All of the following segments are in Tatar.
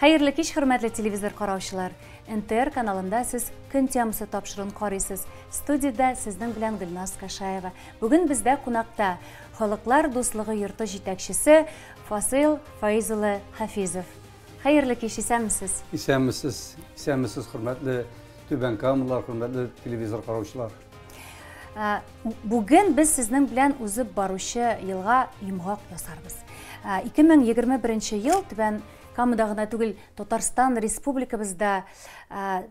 Hayırlı kеш, hürmetli televizor qarawchilar. NTR kanalında siz kun temasi topshirig'ini qaraysiz. Studiyada sizning bilan Gulnaz Kashayeva. Bugun bizda qonaqda Xalqlar do'stligi yurti yetakchisi Fasil Fayzullo Hafizov. Hayırlı kech, esanmisiz? Esanmisiz, hurmatli Tuban kamlar, hurmatli televizor qarawchilar. Bugun biz sizning bilan o'zib boruvchi yilga yumg'oq yasarmiz. 2021-yil Tuban Kamıdağına tugul Tatarstan Respublikamızda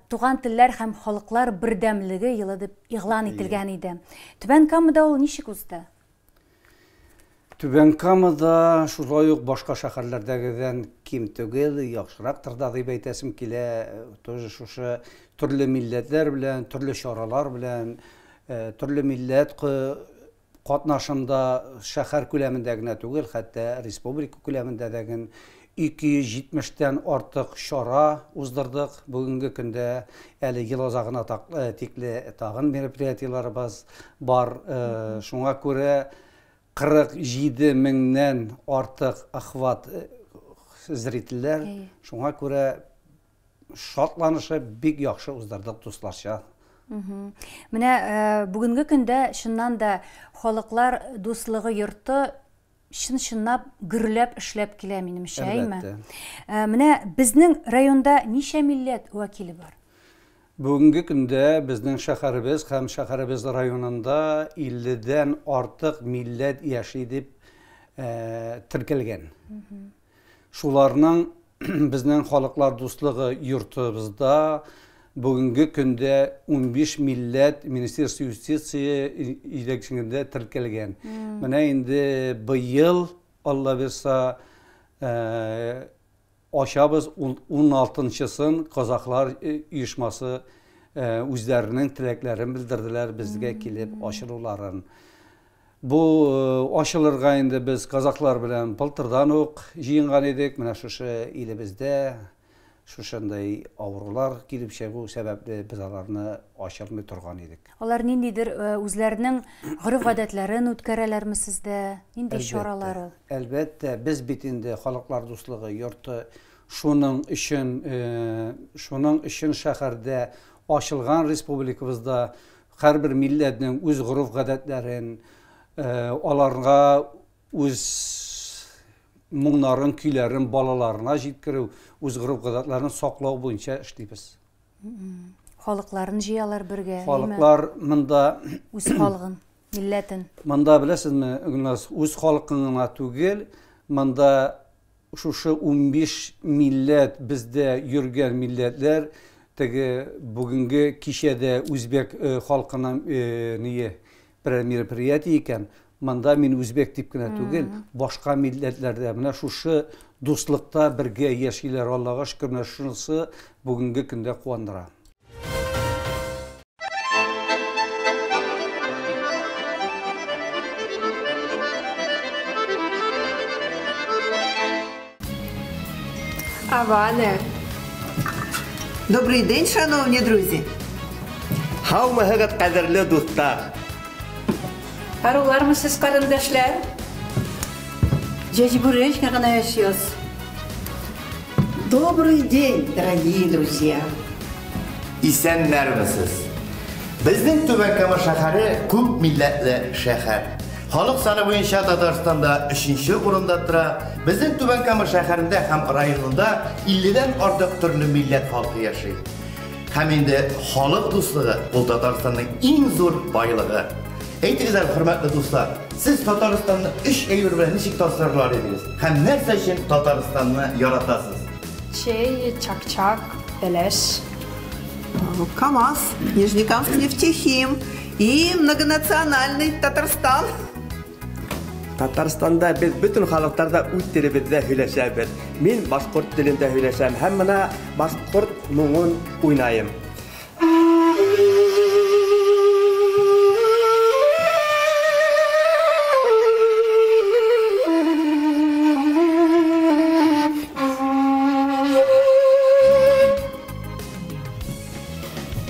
tuğan tiller hem halklar birdemligi yılı deb ilan etilgan edi. Tuban Kamıda ol nişik uzda? Tuban Kamıda şulay yo'q boshqa shaharlardagidan kim tugul, yaxshiroqdir deb aytasim kela. O'sha turli millatlar bilan, turli shoralar bilan, turli millat qatnashimda shahar ko'lamidagina tugul, hatto respublika ko'lamidagi 270'ten artıq şora uzdırdık. Bugünkü günde yıl azağına tekli tağın meripiyatiyaları var. Şuna göre 47 mindən artıq ahvat zritiller. Şuna göre şartlanışı big yaxşı uzdırdık dostlarca. Mine bugünkü günde şundan da Xalqlar do'stligi yurti şınap gürlep işlep kile menimcha, mi? Mine bizning rayonda necha millat vakili var? Bugungi kunda bizning shaharimiz ham shaharimiz rayonunda 50'den artıq millat yaşaydı deb tirkilgan. Şularning bizning Xalqlar do'stligi yurtimizda bugungi kunda 15 millat Ministerstvo Yustitsiya idaksingida tirkilgan. Mana endi bu yil Allah bersa aşabız 16-sın Qozaqlar uyushmasi o'zlarining tilaklarini bildirdilar bizga kelib oshiruvlarini. Bu oshilirga endi biz Qozaqlar bilan biltirdan o'q jiyingan edik. Mana shu elimizda şuşanday avrular kelip bu sebeple biz alarını aşılmay turgan edik. Onlar nindidir o'zlarining urf-odatlarini o'tkararlarmi sizda? Nindi shoraları? Elbette biz bitinde Xalqlar do'stligi yurti şunun için shaharda açılgan respublikamızda her bir milletning o'z urf-odatlarini alarga o'z Munların, kuylerin, balalarına жеткіру, o'z urf-odatlarini saqlaw bo'yicha ishlaymiz. Xalqlarni jiyalar birga. Xalqlar mında o'z xalqin, millatin. Mında bilasizmi, o'z xalqingina tugil, mında şu 15 millat bizde yurgan millatlar tegi bugungi kishada o'zbek xalqining bir meripiyati ekan. Manda men o'zbek tipkina tugil, boshqa millatlarda mana shu do'stlikda birga yashaylar. Allohga shukr, shunisi bugungi kunda quvondira. Аване. Добрий день, шановні друзі. Хавмагат qadrli do'stlar. Arılar mı siz kardeşler? Мecбуречка yaşıyoruz. Добрый день, дорогие друзья. Esenlermisiz? Bizning Tuban Kama shahari ko'p millatli shahar. Xalq soni bo'yicha Tataristonda 3-o'rinda turadi. Bizning Tuban Kama shaharida ham rayonida 50'den ortiq turli millat xalqi yashaydi. Ham endi xalq do'stligi bu Tataristonning eng zo'r boyligi. Aytingizlar, hurmatli do'stlar, siz Tataristonni ish ayur bilan nechik tasvirlar edingiz? Ham narsa uchun Tataristonni yaratasiz? Çak-çak, beleş. КамАЗ, Нижнекамск нефтехим и многонациональный Татарстан. Tataristanda biz bütün xalqlarda o'z tilida söylashamiz. Men boshqurt tilida söylasham, ham mana boshqurt mu'min o'ynayim.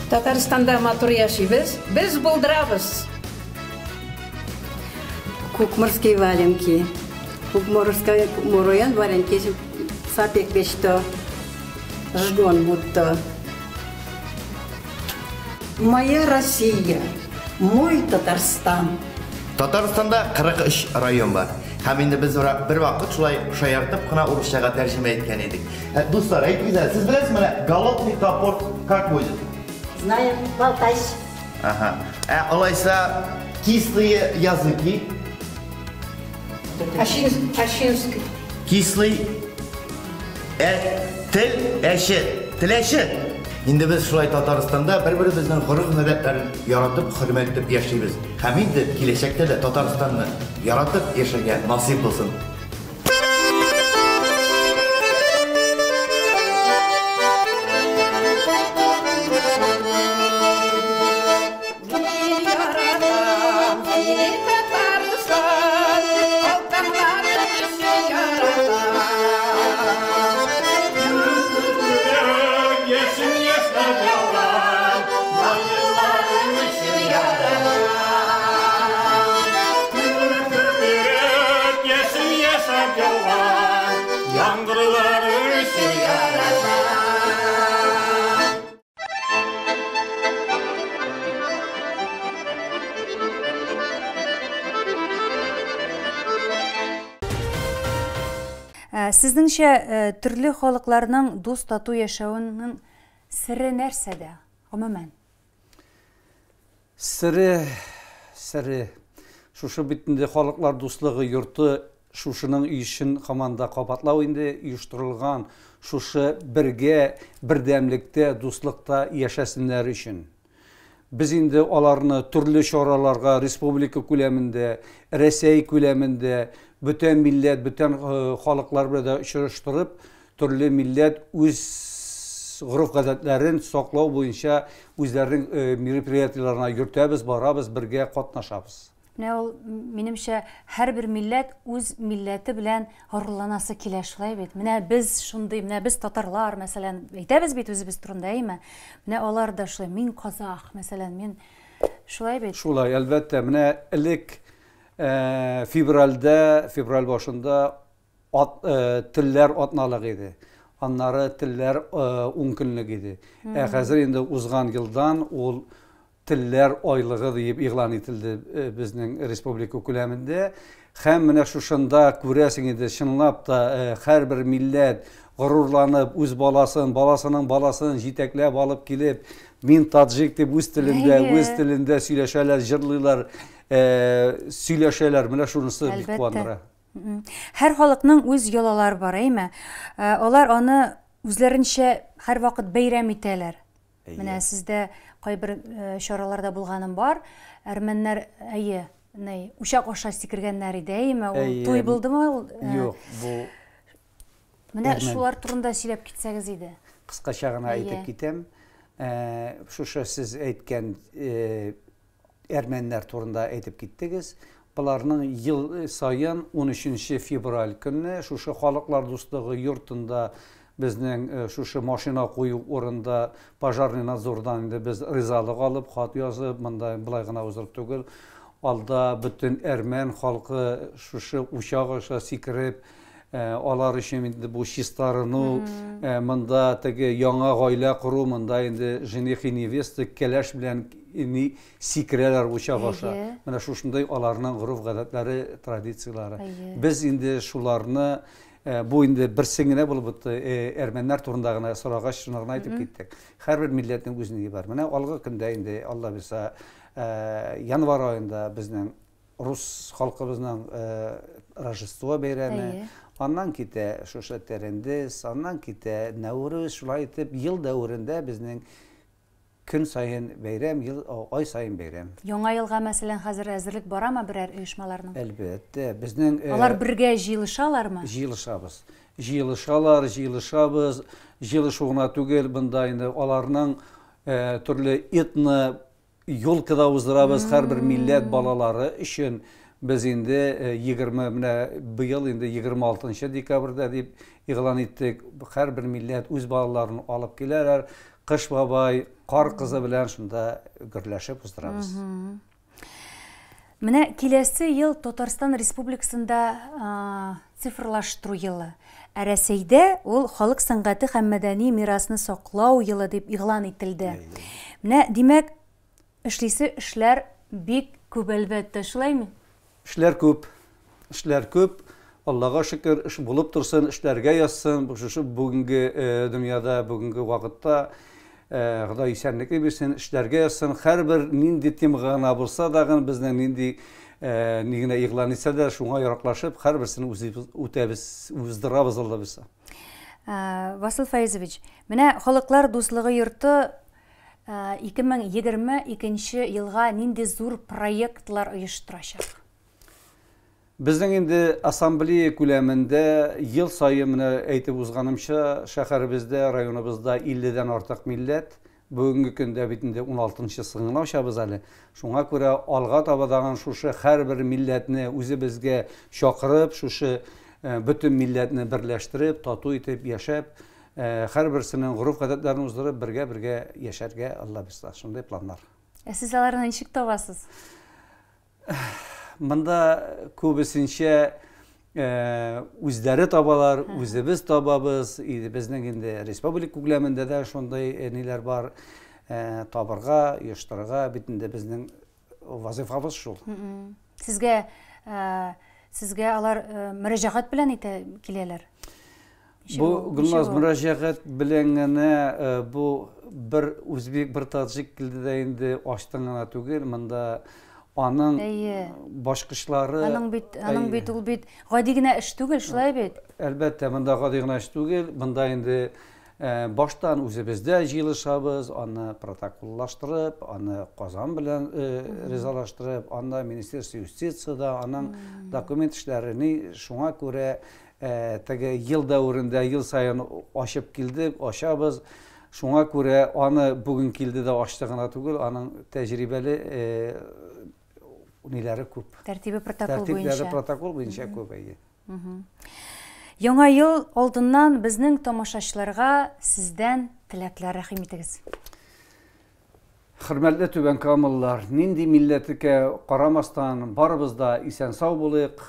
Tataristan'da matur yaşayız, biz buldurabız. Кукмарские валенки. Кукмарская валенки. Сапек бешто. жгон будто. Моя Россия, мой Татарстан. Татарстанда 43 район бар. Һәм инде без бер вакыт шулай шаяртып кына урысчага тәрҗемә иткән идек. Дуслар, әйтегез, сез беләсезме, голодный топор как будет? Знаем, болтай. Ага. Алайса, кислые языки. Ашинский. Кислый тел әше, тел әше. Инде без шулай Татарстанда бер-беребезнең гореф-гадәтләрен яратып, хөрмәт итеп яшибез. Һәм инде киләчәктә дә Татарстанны яратып яшәргә насыйп булсын. Sizningcha turli xalqlarning do'st тату яшәүенең сире нәрсәдә? Гомумән. Сире. Шушы битендә халыклар дуслыгы йорты шушының өйшен команда кабатлау инде оештырылган. Шушы бергә бердәмлектә, дуслыкта яшәсеннәр өчен. Biz инде аларны төрле чараларга республика күләмендә, Россия күләмендә бүтән милләт, бүтән халыклар белән очраштырып, төрле милләт үз гореф-гадәтләрен саклау буенча үзләренең мероприятиеләренә йөртәбез, барабыз, бергә катнашабыз. Менә ул минемчә һәрбер милләт үз милләте белән горурланасы килә шулай бит. Менә без шундый, менә без татарлар, мәсәлән, әйтәбез бит үзебез турында, әйме? Менә алар да шулай, мин казах, мәсәлән, мин шулай бит. Шулай, әлбәттә, менә элек февраль башында телләр атналык иде. Аннары телләр 10 көнлек иде. Хәзер инде узган елдан ул телләр айлыгы дип игълан ителде безнең республика күләмендә. Һәм менә шушында күрәсең инде чынлап та һәрбер милләт горурланып үз баласының баласын җитәкләп алып килеп, мин таджик дип үз телендә сөйләшәләр, җырлыйлар, сөйләшәләр. Менә шунысы бик куандыра. Һәр халыкның үз йолалары бар, әйме? Алар аны үзләренчә һәр вакыт бәйрәм итәләр. Менә сездә кайбер чараларда булганым бар. Әрмәннәр ушак аша сикергәннәр иде, әйме? Ул туй булдымы ул? Юк, бу менә шулар турында сөйләп китсәгез иде. Кыскача гына әйтеп китәм. Шушы сез әйткән әрмәннәр турында әйтеп киттегез. Буларның ел сайын 13 февраль көнне шушы халыклар дуслыгы йортында безнең шушы машина кую урында пожарный надзордан инде без ризалык алып, хат язып, монда булай гына узырып түгел, алда бүтән әрмән халкы шушы учак аша сикереп, алар өчен инде бу чистарыну, монда теге яңа гаилә куру, монда инде жених и невеста кәләш белән сикерәләр учак аша. Менә шушындай аларның гореф-гадәтләре, традициялары. Без инде шуларны bu indi bir singine bulup Ermeniler turunda gına sorağa şunlarına aytıp gittik. Her bir milletin özünü var. Mene algı günde indi Allah bize yanvar ayında bizden Rus halkımızdan Rождество beyremi. Ondan kite şu şetlerinde, ondan kite Nevruz şulay etip yıl dövründe bizden gün sayın beyrem, ay sayın beyrem. Яңа елга мәсәлән хәзер әзерлек барамы берәр оешмаларның? Әлбәттә, безнең алар бергә җыелышалармы? Җыелышабыз, җыелышуына түгел, монда инде аларның төрле этно юлкада уздырабыз һәрбер милләт балалары өчен. Biz инде 20 менә быел инде 26 декабрьдә дип игълан иттек. Һәрбер милләт үз балаларын алып киләләр. Кыш бабай, кар кызы белән шунда гөрләшеп уздырабыз. Менә киләсе ел Татарстан Республикасында цифрлаштыру елы. Ә Рәсәйдә ул халык сәнгате һәм мәдәни мирасны саклау елы дип игълан ителде. Менә димәк, эшлисе эшләр бик күп әлбәттә, шулаймы? Эшләр күп. Аллага шөкер, эш булып торсын, эшләргә язсын. Бүгенге дөньяда, бүгенге вакытта Ходай исәнлекне бирсен, эшләргә язсын. Һәрбер нинди темага гына булса да, безнең нинди нигенә игълан итсә дә, шуңа яраклашып, һәрберсен үтәбез, уздырабыз Алла булса. Васил Файзович, менә халыклар дуслыгы йорты 2022 елга нинди зур проектлар оештырачак? Безнең инде ассамблея күләмендә ел саен менә әйтеп узганымча, шәһәребездә, районыбызда 50дән артык милләт, бүгенге көндә бит инде 16нчы сыгына очабыз әле. Шуңа күрә алга табадаган шушы һәрбер милләтне үзебезгә чакырып, шушы бөтен милләтне берләштереп, тату итеп яшәп, һәрберсенең гореф-гадәтләрен уздырып, бергә яшәргә Алла бирсә, шундый планнар. Сез аларны ничек табасыз? Монда күбесенчә үзләре табалар, үзебез табабыз. Безнең инде республика күләмендә дә шундый ниләр бар, табырга, оештырырга, бит инде безнең вазифабыз шул. Сезгә алар мөрәҗәгать белән киләләр? Бу Гөлназ мөрәҗәгать белән генә бу бер үзбек, бер таҗик килде дә инде ачтан гына түгел, монда аның башкышлары... Аның бит, ул бит гади генә эш түгел, шулай бит? Әлбәттә, монда гади генә эш түгел, монда инде баштан үзебездә җыелышабыз, аны протоколлаштырып, аны Казан белән ризалаштырып, анда Министерство юстицияда аның документ эшләрен, шуңа күрә теге ел дәврендә ел саен ачып килдек, ачабыз. Шуңа күрә аны бүген килде дә ачты гына түгел, аның тәҗрибәле ниләре күп. Тәртибе протокол буенча күп. Яңа ел алдыннан безнең тамашачыларга сездән теләкләр рәхим итегез. Хөрмәтле түбән камыллар, нинди милләткә карамастан барыбыз да исән-сау булыйк.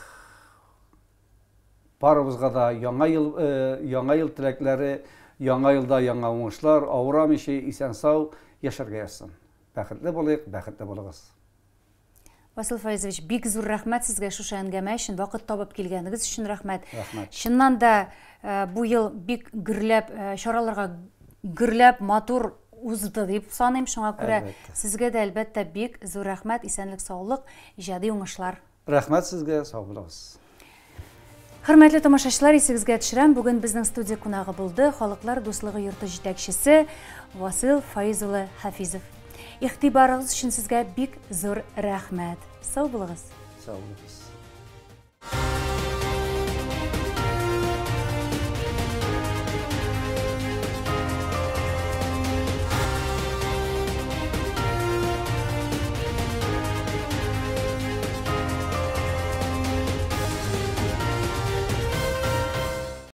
Барыбызга да яңа ел теләкләре, яңа елда яңа уңышлар, авырамыйча исән-сау яшәргә язсын. Бәхетле булыйк, бәхетле булыгыз. Васил Файзович, бик зур рәхмәт сезгә шушы әңгәмә өчен, вакыт табып килгәнегез өчен рәхмәт. Чыннан да бу ел бик гөрләп, чараларга гөрләп, матур узды дип саныйм. Шуңа күрә сезгә дә әлбәттә бик зур рәхмәт, исәнлек, саулык, иҗади уңышлар. Рәхмәт сезгә, сау булыгыз. Хөрмәтле тамашачылар, исегезгә төшерәм, бүген безнең студия кунагы булды халыклар дуслыгы йорты җитәкчесе Васил Файз улы Хафизов. Игътибарыгыз өчен сезгә бик зур рәхмәт. Сау булыгыз. Сау булыгыз.